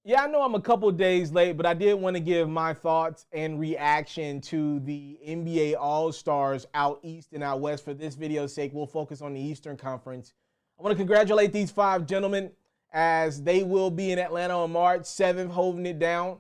Yeah, I know I'm a couple days late, but I did want to give my thoughts and reaction to the NBA All-Stars out east and out west. For this video's sake, we'll focus on the Eastern Conference. I want to congratulate these five gentlemen as they will be in Atlanta on March 7th, holding it down.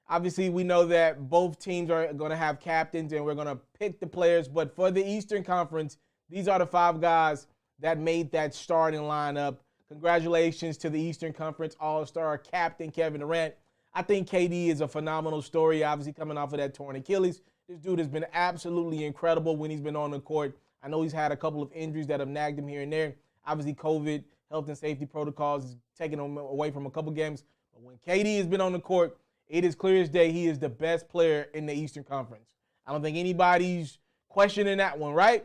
Obviously, we know that both teams are going to have captains and we're going to pick the players. But for the Eastern Conference, these are the five guys that made that starting lineup. Congratulations to the Eastern Conference All-Star captain Kevin Durant. I think KD is a phenomenal story, obviously coming off of that torn Achilles. This dude has been absolutely incredible when he's been on the court. I know he's had a couple of injuries that have nagged him here and there. Obviously, COVID, health and safety protocols is taking him away from a couple games. But when KD has been on the court, it is clear as day he is the best player in the Eastern Conference. I don't think anybody's questioning that one, right?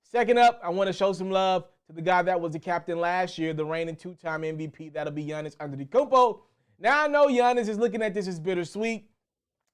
Second up, I want to show some love to the guy that was the captain last year, the reigning two-time MVP. That'll be Giannis Antetokounmpo. Now I know Giannis is looking at this as bittersweet.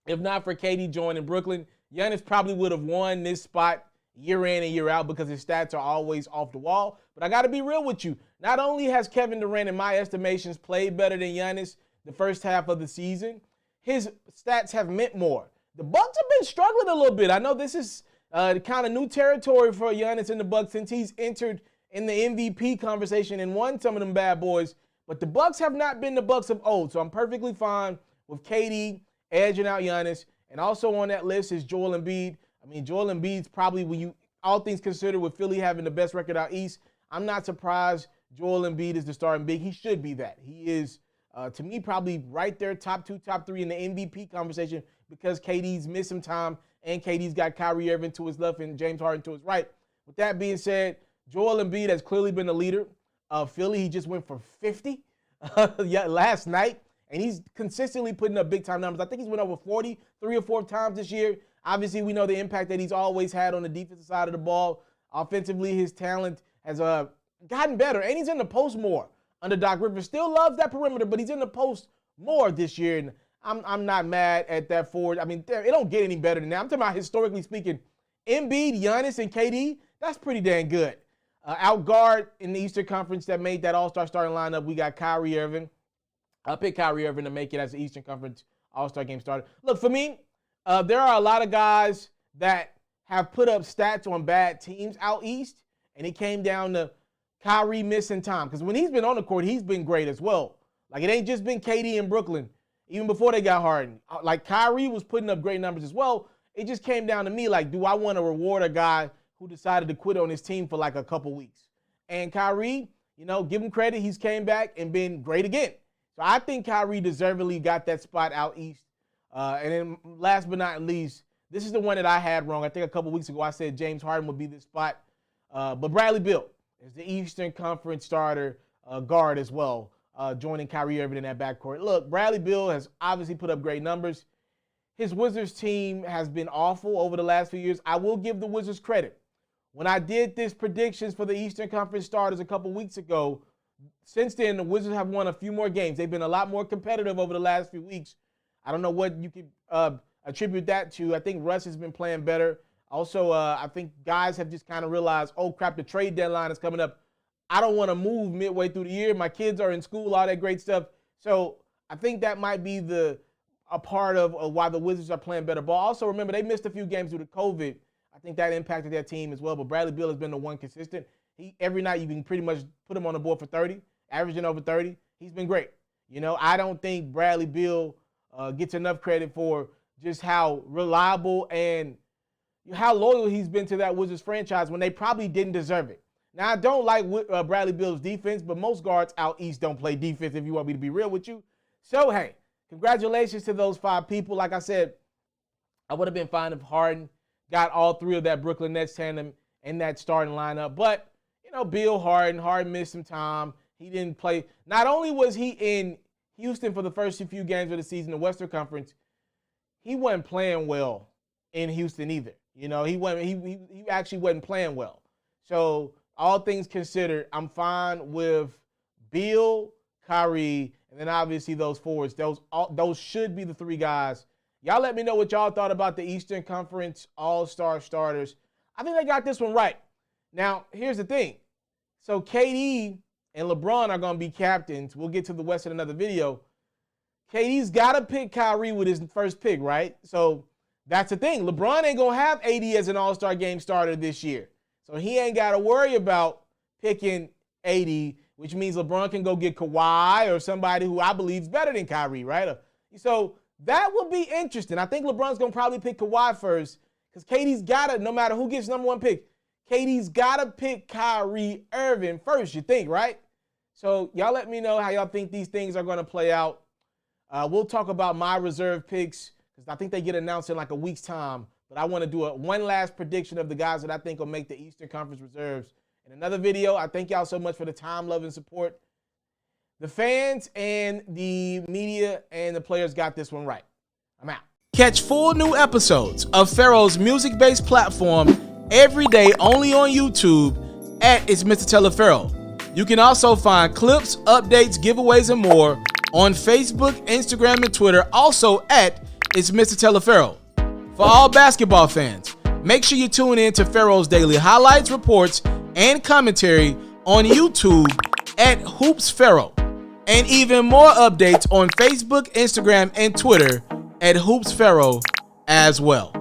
If not for KD joining Brooklyn, Giannis probably would have won this spot year in and year out because his stats are always off the wall. But I got to be real with you. Not only has Kevin Durant, in my estimations, played better than Giannis the first half of the season, his stats have meant more. The Bucks have been struggling a little bit. I know this is kind of new territory for Giannis and the Bucks since he's entered in the MVP conversation and won some of them bad boys. But the Bucks have not been the Bucks of old, so I'm perfectly fine with KD edging out Giannis. And also on that list is Joel Embiid. I mean, Joel Embiid's probably, when you all things considered, with Philly having the best record out east, I'm not surprised Joel Embiid is the starting big. He should be that. He is, to me, probably right there, top two, top three in the MVP conversation because KD's missed some time and KD's got Kyrie Irving to his left and James Harden to his right. With that being said, Joel Embiid has clearly been the leader of Philly. He just went for 50 last night, and he's consistently putting up big-time numbers. I think he's went over 40 3 or 4 times this year. Obviously, we know the impact that he's always had on the defensive side of the ball. Offensively, his talent has gotten better, and he's in the post more under Doc Rivers. Still loves that perimeter, but he's in the post more this year, and I'm not mad at that forward. I mean, it don't get any better than that. I'm talking about historically speaking. Embiid, Giannis, and KD, that's pretty dang good. Out guard in the Eastern Conference that made that All-Star starting lineup, we got Kyrie Irving. I'll pick Kyrie Irving to make it as the Eastern Conference All-Star game starter. Look, for me, there are a lot of guys that have put up stats on bad teams out east, and it came down to Kyrie missing time. Because when he's been on the court, he's been great as well. Like, it ain't just been KD in Brooklyn, even before they got Harden. Like, Kyrie was putting up great numbers as well. It just came down to me, like, do I want to reward a guy who decided to quit on his team for like a couple weeks? And Kyrie, give him credit. He's came back and been great again. So I think Kyrie deservedly got that spot out east. And then last but not least, this is the one that I had wrong. I think a couple weeks ago I said James Harden would be this spot. But Bradley Beal is the Eastern Conference starter guard as well, joining Kyrie Irving in that backcourt. Look, Bradley Beal has obviously put up great numbers. His Wizards team has been awful over the last few years. I will give the Wizards credit. When I did this predictions for the Eastern Conference starters a couple weeks ago, since then, the Wizards have won a few more games. They've been a lot more competitive over the last few weeks. I don't know what you could attribute that to. I think Russ has been playing better. Also, I think guys have just kind of realized, oh, crap, the trade deadline is coming up. I don't want to move midway through the year. My kids are in school, all that great stuff. So I think that might be a part of why the Wizards are playing better ball. Also, remember, they missed a few games due to COVID. I think that impacted their team as well. But Bradley Beal has been the one consistent. Every night you can pretty much put him on the board for 30, averaging over 30. He's been great. I don't think Bradley Beal gets enough credit for just how reliable and how loyal he's been to that Wizards franchise when they probably didn't deserve it. Now, I don't like Bradley Beal's defense, but most guards out east don't play defense, if you want me to be real with you. So, hey, congratulations to those 5 people. Like I said, I would have been fine if Harden got all 3 of that Brooklyn Nets tandem in that starting lineup. But, Beal, Harden missed some time. He didn't play. Not only was he in Houston for the first few games of the season, the Western Conference, he wasn't playing well in Houston either. He actually wasn't playing well. So, all things considered, I'm fine with Beal, Kyrie, and then obviously those forwards. Those should be the 3 guys. Y'all let me know what y'all thought about the Eastern Conference All-Star starters. I think they got this one right. Now, here's the thing. So KD and LeBron are going to be captains. We'll get to the West in another video. KD's got to pick Kyrie with his first pick, right? So that's the thing. LeBron ain't going to have AD as an all-star game starter this year. So he ain't got to worry about picking AD, which means LeBron can go get Kawhi or somebody who I believe is better than Kyrie, right? So that would be interesting. I think LeBron's going to probably pick Kawhi first because KD's got to, no matter who gets number one pick, KD's got to pick Kyrie Irving first, you think, right? So y'all let me know how y'all think these things are going to play out. We'll talk about my reserve picks because I think they get announced in like a week's time. But I want to do one last prediction of the guys that I think will make the Eastern Conference reserves in another video. I thank y'all so much for the time, love, and support. The fans and the media and the players got this one right. I'm out. Catch full new episodes of FERRO's music-based platform every day only on YouTube at It's Mr.Taliaferro. You can also find clips, updates, giveaways, and more on Facebook, Instagram, and Twitter, also at It's Mr.Taliaferro. For all basketball fans, make sure you tune in to FERRO's daily highlights, reports, and commentary on YouTube at FERRO, and even more updates on Facebook, Instagram, and Twitter at FERRO as well.